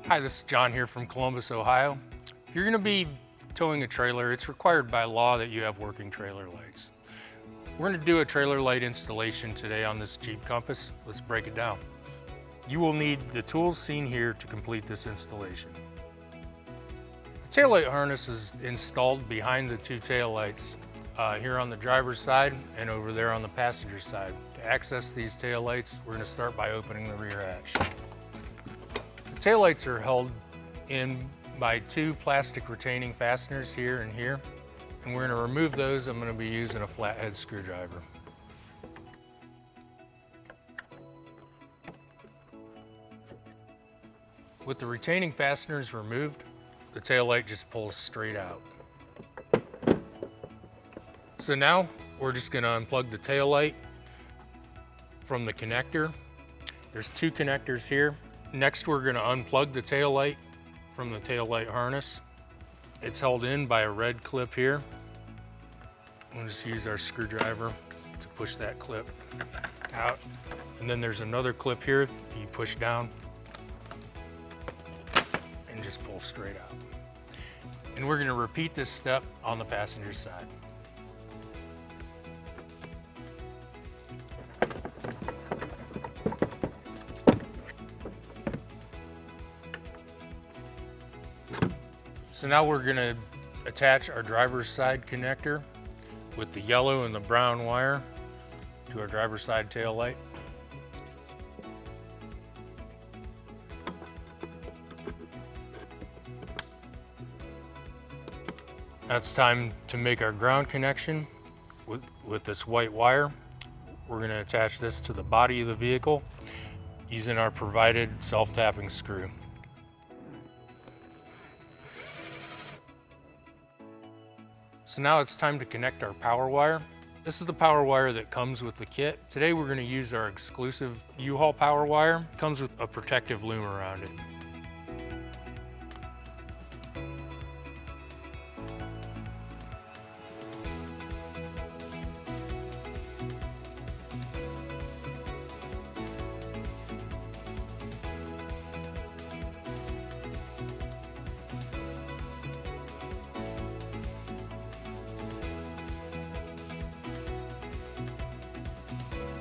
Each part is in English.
Hi, this is John here from Columbus, Ohio. If you're going to be towing a trailer, it's required by law that you have working trailer lights. We're going to do a trailer light installation today on this Jeep Compass. Let's break it down. You will need the tools seen here to complete this installation. The taillight harness is installed behind the two taillights here on the driver's side and over there on the passenger side. To access these taillights, we're going to start by opening the rear hatch. The taillights are held in by two plastic retaining fasteners here and here, and we're going to remove those. I'm going to be using a flathead screwdriver. With the retaining fasteners removed, the taillight just pulls straight out. So now we're just going to unplug the taillight from the connector. There's two connectors here. Next, we're going to unplug the taillight from the taillight harness. It's held in by a red clip here. We'll just use our screwdriver to push that clip out. And then there's another clip here that you push down and just pull straight out. And we're going to repeat this step on the passenger side. So now we're going to attach our driver's side connector with the yellow and the brown wire to our driver's side tail light. Now it's time to make our ground connection with this white wire. We're going to attach this to the body of the vehicle using our provided self-tapping screw. So now it's time to connect our power wire. This is the power wire that comes with the kit. Today we're going to use our exclusive U-Haul power wire. It comes with a protective loom around it.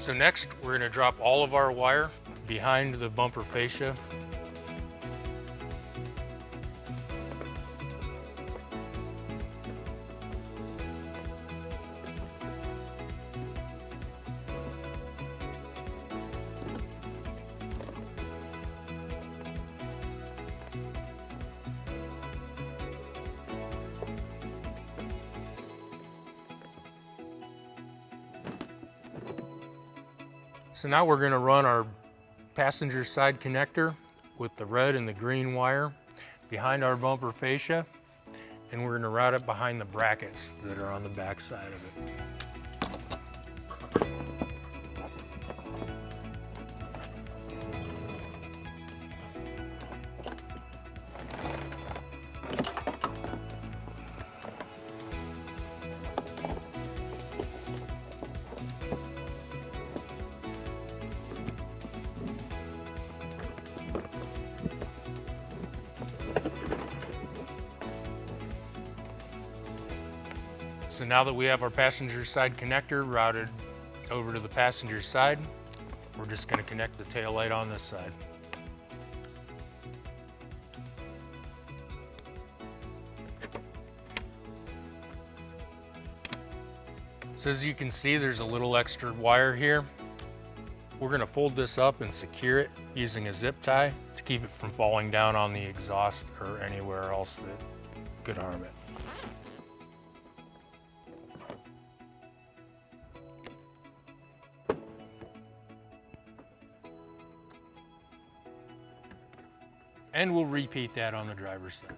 So next, we're going to drop all of our wire behind the bumper fascia. So now we're going to run our passenger side connector with the red and the green wire behind our bumper fascia, and we're going to route it behind the brackets that are on the back side of it. So now that we have our passenger side connector routed over to the passenger side, we're just going to connect the tail light on this side. So as you can see, there's a little extra wire here. We're going to fold this up and secure it using a zip tie to keep it from falling down on the exhaust or anywhere else that could harm it. And we'll repeat that on the driver's side.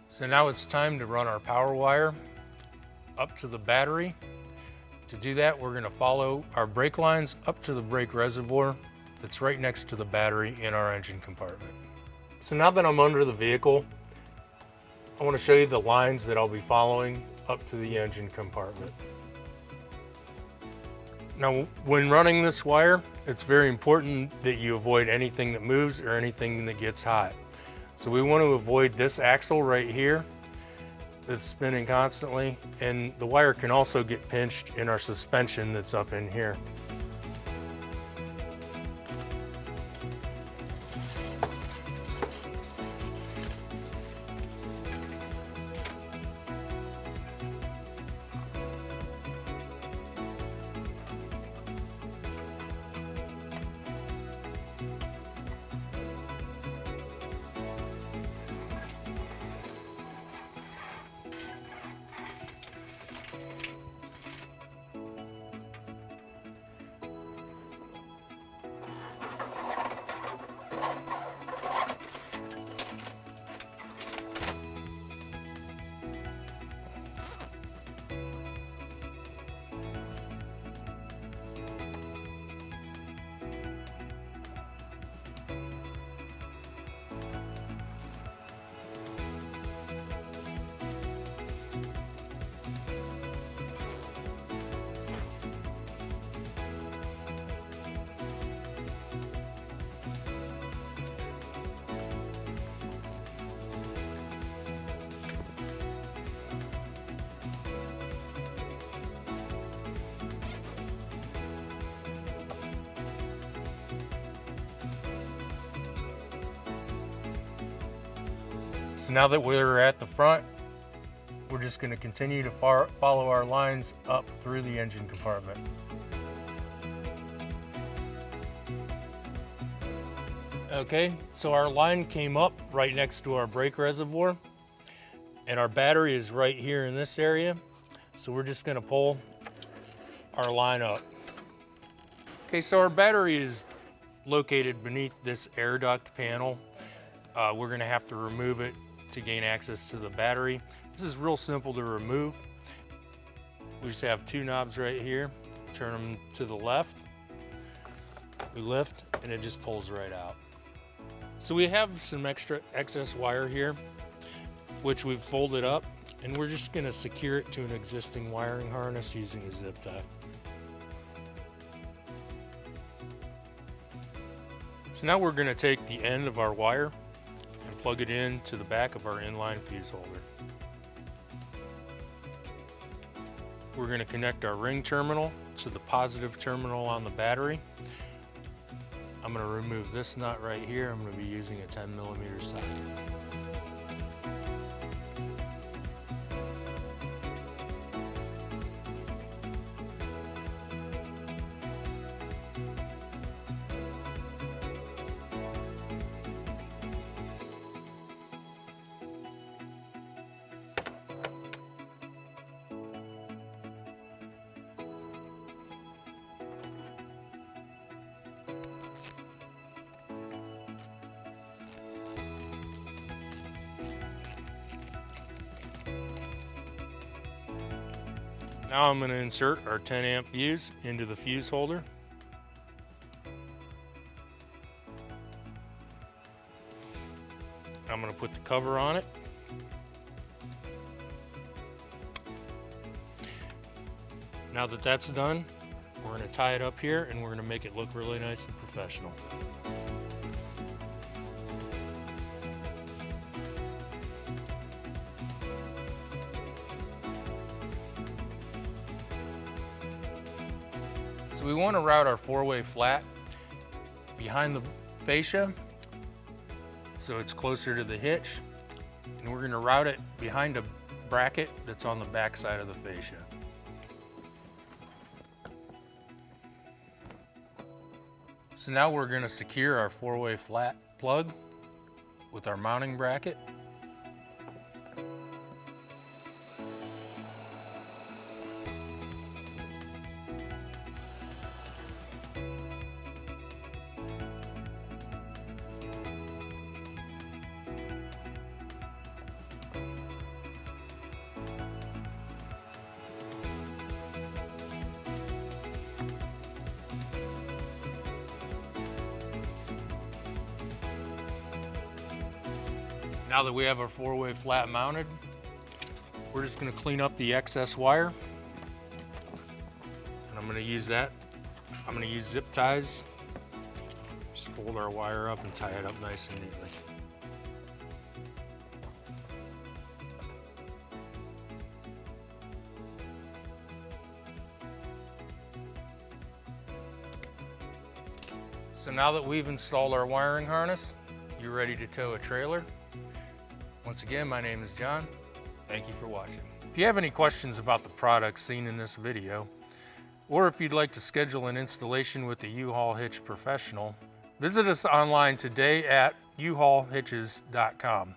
So now it's time to run our power wire up to the battery. To do that, we're going to follow our brake lines up to the brake reservoir that's right next to the battery in our engine compartment. So now that I'm under the vehicle, I want to show you the lines that I'll be following up to the engine compartment. Now, when running this wire, it's very important that you avoid anything that moves or anything that gets hot. So we want to avoid this axle right here that's spinning constantly, and the wire can also get pinched in our suspension that's up in here. So now that we're at the front, we're just going to continue to follow our lines up through the engine compartment. Okay, so our line came up right next to our brake reservoir, and our battery is right here in this area. So we're just going to pull our line up. Okay, so our battery is located beneath this air duct panel. We're going to have to remove it to gain access to the battery. This is real simple to remove. We just have two knobs right here. Turn them to the left. We lift and it just pulls right out. So we have some extra excess wire here, which we've folded up, and we're just going to secure it to an existing wiring harness using a zip tie. So now we're going to take the end of our wire and plug it into the back of our inline fuse holder. We're going to connect our ring terminal to the positive terminal on the battery. I'm going to remove this nut right here. I'm going to be using a 10mm socket. Now I'm going to insert our 10 amp fuse into the fuse holder. I'm going to put the cover on it. Now that that's done, we're going to tie it up here and we're going to make it look really nice and professional. So we want to route our 4-way flat behind the fascia so it's closer to the hitch, and we're going to route it behind a bracket that's on the back side of the fascia. So now we're going to secure our 4-way flat plug with our mounting bracket. Now that we have our 4-way flat mounted, we're just going to clean up the excess wire. And I'm going to use that I'm going to use zip ties. Just fold our wire up and tie it up nice and neatly. So now that we've installed our wiring harness, you're ready to tow a trailer. Once again, my name is John. Thank you for watching. If you have any questions about the products seen in this video, or if you'd like to schedule an installation with a U-Haul Hitch professional, visit us online today at uhaulhitches.com.